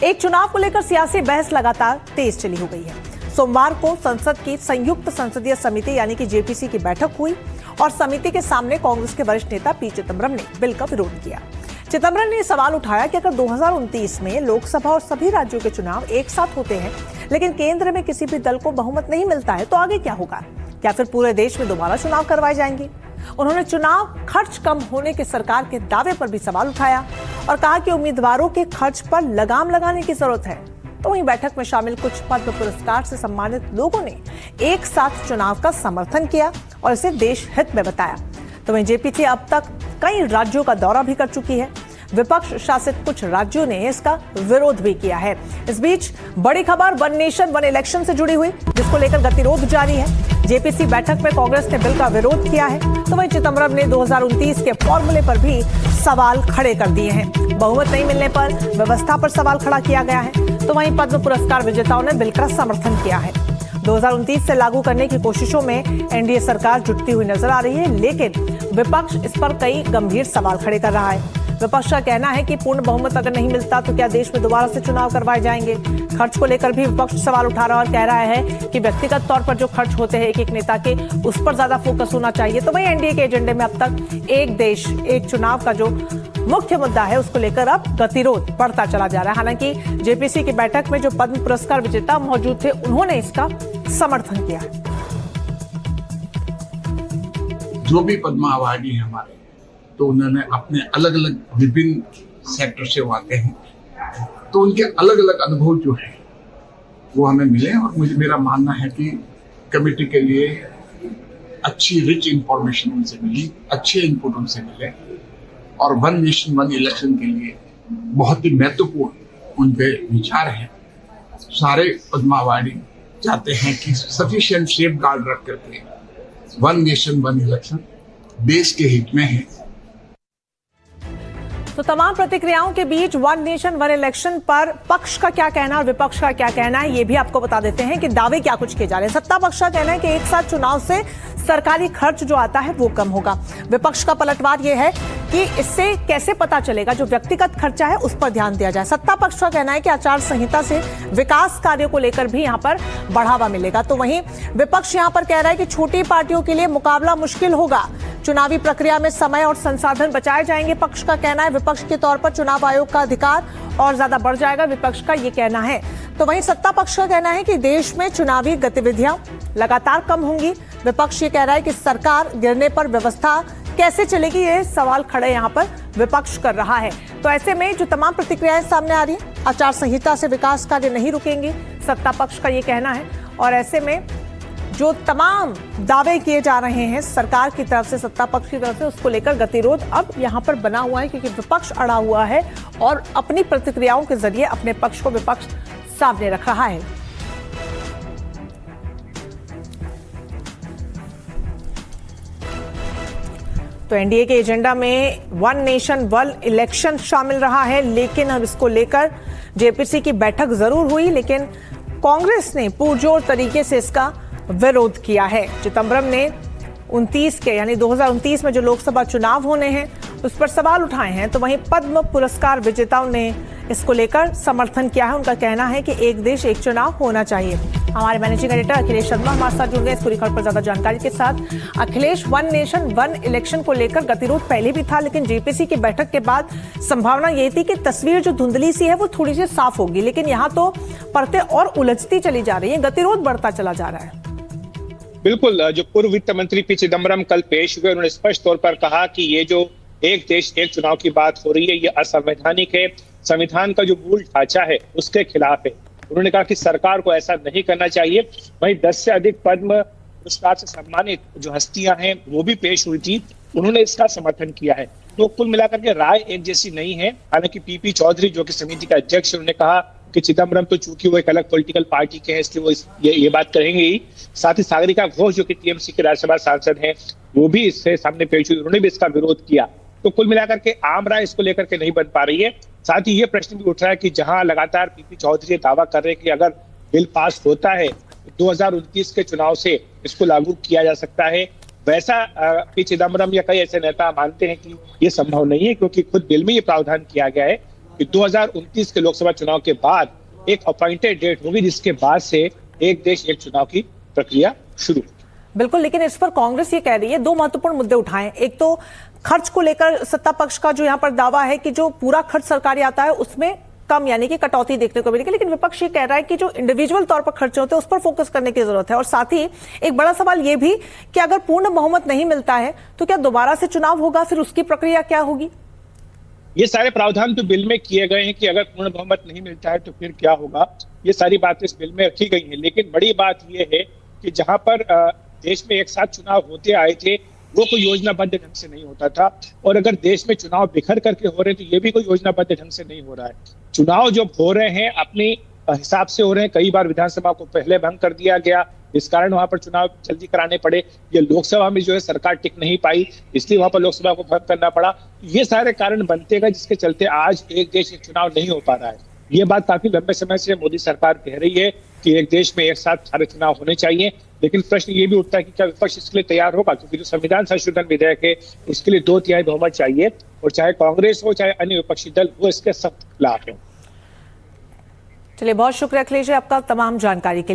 एक चुनाव को लेकर सियासी बहस लगातार तेज चली हो गई है। सोमवार को संसद की संयुक्त संसदीय समिति यानी कि जेपीसी की बैठक हुई और समिति के सामने कांग्रेस के वरिष्ठ नेता पी चिदंबरम ने बिल का विरोध किया। चिदंबरम ने सवाल उठाया कि अगर 2029 में लोकसभा और सभी राज्यों के चुनाव एक साथ होते हैं लेकिन केंद्र में किसी भी दल को बहुमत नहीं मिलता है तो आगे क्या होगा? क्या फिर पूरे देश में दोबारा चुनाव करवाए जाएंगे? उन्होंने चुनाव खर्च कम होने के सरकार के दावे पर भी सवाल उठाया और कहा कि उम्मीदवारों के खर्च पर लगाम लगाने की जरूरत है। तो वहीं बैठक में शामिल कुछ पद्म पुरस्कार से सम्मानित लोगों ने एक साथ चुनाव का समर्थन किया और इसे देश हित में बताया। तो वहीं जेपीसी अब तक कई राज्यों का दौरा भी कर चुकी है। विपक्ष शासित कुछ राज्यों ने इसका विरोध भी किया है। इस बीच बड़ी खबर वन नेशन वन इलेक्शन से जुड़ी हुई, जिसको लेकर गतिरोध जारी है। जेपीसी बैठक में कांग्रेस ने बिल का विरोध किया है, तो वहीं चिदंबरम ने 2029 के फॉर्मूले पर भी सवाल खड़े कर दिए हैं। बहुमत नहीं मिलने पर व्यवस्था पर सवाल खड़ा किया गया है। तो वहीं पद्म पुरस्कार विजेताओं ने बिल का समर्थन किया है। 2029 से लागू करने की कोशिशों में एनडीए सरकार जुटती हुई नजर आ रही है, लेकिन विपक्ष इस पर कई गंभीर सवाल खड़े कर रहा है। विपक्ष का कहना है कि पूर्ण बहुमत अगर नहीं मिलता तो क्या देश में दोबारा से चुनाव करवाए जाएंगे? खर्च को लेकर भी विपक्ष सवाल उठा रहा है और कह रहा है कि व्यक्तिगत तौर पर जो खर्च होते हैं एक एक नेता के, उस पर ज्यादा फोकस होना चाहिए। तो वही एनडीए के एजेंडे में अब तक एक देश एक चुनाव का जो मुख्य मुद्दा है उसको लेकर अब गतिरोध बढ़ता चला जा रहा है। हालांकि जेपीसी की बैठक में जो पद्म पुरस्कार विजेता मौजूद थे उन्होंने इसका समर्थन किया। जो भी पद्म अवार्डी है हमारे, तो उन्होंने अपने अलग अलग विभिन्न सेक्टर से आते हैं, तो उनके अलग अलग अनुभव जो है वो हमें मिले। और मेरा मानना है कि कमेटी के लिए अच्छी रिच इंफॉर्मेशन उनसे मिली, अच्छे इनपुट उनसे मिले और वन नेशन वन इलेक्शन के लिए बहुत ही महत्वपूर्ण उनके विचार हैं। सारे पद्म अवार्डी चाहते हैं कि सफिशिएंट सेफ गार्ड रख करके वन नेशन वन इलेक्शन देश के हित में है। तो तमाम प्रतिक्रियाओं के बीच वन नेशन वन इलेक्शन पर पक्ष का क्या कहना और विपक्ष का क्या कहना है, ये भी आपको बता देते हैं कि दावे क्या कुछ किए जा रहे हैं। सत्ता पक्ष का कहना है कि एक साथ चुनाव से सरकारी खर्च जो आता है वो कम होगा। विपक्ष का पलटवार ये है कि इससे कैसे पता चलेगा, जो व्यक्तिगत खर्चा है उस पर ध्यान दिया जाए। सत्ता पक्ष का कहना है कि आचार संहिता से विकास कार्यों को लेकर भी यहाँ पर बढ़ावा मिलेगा। तो वहीं विपक्ष यहाँ पर कह रहा है कि छोटी पार्टियों के लिए मुकाबला मुश्किल होगा, चुनावी प्रक्रिया में समय और संसाधन बचाए जाएंगे। पक्ष का कहना है विपक्ष के तौर पर चुनाव आयोग का अधिकार और ज्यादा बढ़ जाएगा, विपक्ष का ये कहना है। तो वहीं सत्ता पक्ष का कहना है कि देश में चुनावी गतिविधियां लगातार कम होंगी। विपक्ष ये कह रहा है कि सरकार गिरने पर व्यवस्था कैसे चलेगी, ये सवाल खड़े यहाँ पर विपक्ष कर रहा है। तो ऐसे में जो तमाम प्रतिक्रियाएं सामने आ रही हैं, आचार संहिता से विकास कार्य नहीं रुकेंगे, सत्ता पक्ष का ये कहना है। और ऐसे में जो तमाम दावे किए जा रहे हैं सरकार की तरफ से, सत्ता पक्ष की तरफ से, उसको लेकर गतिरोध अब यहां पर बना हुआ है, क्योंकि विपक्ष अड़ा हुआ है और अपनी प्रतिक्रियाओं के जरिए अपने पक्ष को विपक्ष सामने रख रहा है। तो एनडीए के एजेंडा में वन नेशन वन इलेक्शन शामिल रहा है, लेकिन अब इसको लेकर जेपीसी की बैठक जरूर हुई, लेकिन कांग्रेस ने पुरजोर तरीके से इसका विरोध किया है। चिदंबरम ने 29 के यानी 2029 में जो लोकसभा चुनाव होने हैं उस पर सवाल उठाए हैं। तो वहीं पद्म पुरस्कार विजेताओं ने इसको लेकर समर्थन किया है। उनका कहना है कि एक देश एक चुनाव होना चाहिए। हमारे मैनेजिंग एडिटर अखिलेश शर्मा हमारे साथ जुड़ गए इस पूरी खबर पर ज्यादा जानकारी के साथ। Akhilesh, one nation one election को लेकर गतिरोध पहले भी था, लेकिन जेपीसी की बैठक के बाद संभावना ये थी कि तस्वीर जो धुंधली सी है वो थोड़ी सी साफ होगी, लेकिन यहाँ तो परतें और उलझती चली जा रही है, गतिरोध बढ़ता चला जा रहा है। बिल्कुल, जो पूर्व वित्त मंत्री पी चिदंबरम कल पेश हुए, उन्होंने स्पष्ट तौर पर कहा कि ये जो एक देश एक चुनाव की बात हो रही है ये असंवैधानिक है, संविधान का जो मूल ढांचा है उसके खिलाफ है। उन्होंने कहा कि सरकार को ऐसा नहीं करना चाहिए। वहीं 10 से अधिक पद्म पुरस्कार से सम्मानित जो हस्तियां हैं वो भी पेश हुई थी, उन्होंने इसका समर्थन किया है। तो कुल मिलाकर के राय एक जैसी नहीं है। हालांकि पीपी चौधरी जो कि समिति के अध्यक्ष, उन्होंने कहा कि चिदंबरम तो चूंकि वो एक अलग पॉलिटिकल पार्टी के हैं इसलिए वो ये बात करेंगे ही। साथ ही सागरिका घोष जो कि टीएमसी के राज्यसभा सांसद हैं वो भी इससे सामने पेश हुई, उन्होंने भी इसका विरोध किया। तो कुल मिलाकर के आम राय इसको लेकर के नहीं बन पा रही है। साथ ही ये प्रश्न भी उठ रहा है कि जहां लगातार पीपी चौधरी दावा कर रहे हैं कि अगर बिल पास होता है 2029 के चुनाव से इसको लागू किया जा सकता है, वैसा पी चिदंबरम या कई ऐसे नेता मानते हैं कि ये संभव नहीं है, क्योंकि खुद बिल में ये प्रावधान किया गया है कि 2029 के लोकसभा चुनाव के बाद एक अपॉइंटेड डेट होगी, जिसके बाद से एक देश एक चुनाव की प्रक्रिया शुरू। बिल्कुल, लेकिन इस पर कांग्रेस ये कह रही है, दो महत्वपूर्ण मुद्दे उठाए। एक तो खर्च को लेकर सत्ता पक्ष का जो यहाँ पर दावा है कि जो पूरा खर्च सरकारी आता है उसमें कम यानी कि कटौती देखने को मिलेगी, लेकिन विपक्ष ये कह रहा है कि जो इंडिविजुअल तौर पर खर्चे होते हैं उस पर फोकस करने की जरूरत है। और साथ ही एक बड़ा सवाल ये भी कि अगर पूर्ण बहुमत नहीं मिलता है तो क्या दोबारा से चुनाव होगा, फिर उसकी प्रक्रिया क्या होगी? ये सारे प्रावधान तो बिल में किए गए हैं कि अगर पूर्ण बहुमत नहीं मिलता है तो फिर क्या होगा, ये सारी बातें इस बिल में रखी गई हैं। लेकिन बड़ी बात यह है कि जहां पर देश में एक साथ चुनाव होते आए थे वो कोई योजनाबद्ध ढंग से नहीं होता था, और अगर देश में चुनाव बिखर करके हो रहे हैं तो ये भी कोई योजनाबद्ध ढंग से नहीं हो रहा है। चुनाव जो हो रहे हैं अपने हिसाब से हो रहे हैं। कई बार विधानसभा को पहले भंग कर दिया गया, इस कारण वहां पर चुनाव जल्दी कराने पड़े। ये लोकसभा में जो है सरकार टिक नहीं पाई, इसलिए वहां पर लोकसभा को भंग करना पड़ा। ये सारे कारण बनते गए जिसके चलते आज एक देश एक चुनाव नहीं हो पा रहा है। ये बात काफी लंबे समय से मोदी सरकार कह रही है कि एक देश में एक साथ सारे चुनाव होने चाहिए, लेकिन प्रश्न ये भी उठता है कि क्या विपक्ष इसके लिए तैयार होगा, क्योंकि जो संविधान संशोधन विधेयक है उसके लिए 2/3 बहुमत चाहिए, और चाहे कांग्रेस हो चाहे अन्य विपक्षी दल वो इसके सख्त खिलाफ है। चलिए, बहुत शुक्रिया अखिलेश जी आपका तमाम जानकारी के लिए।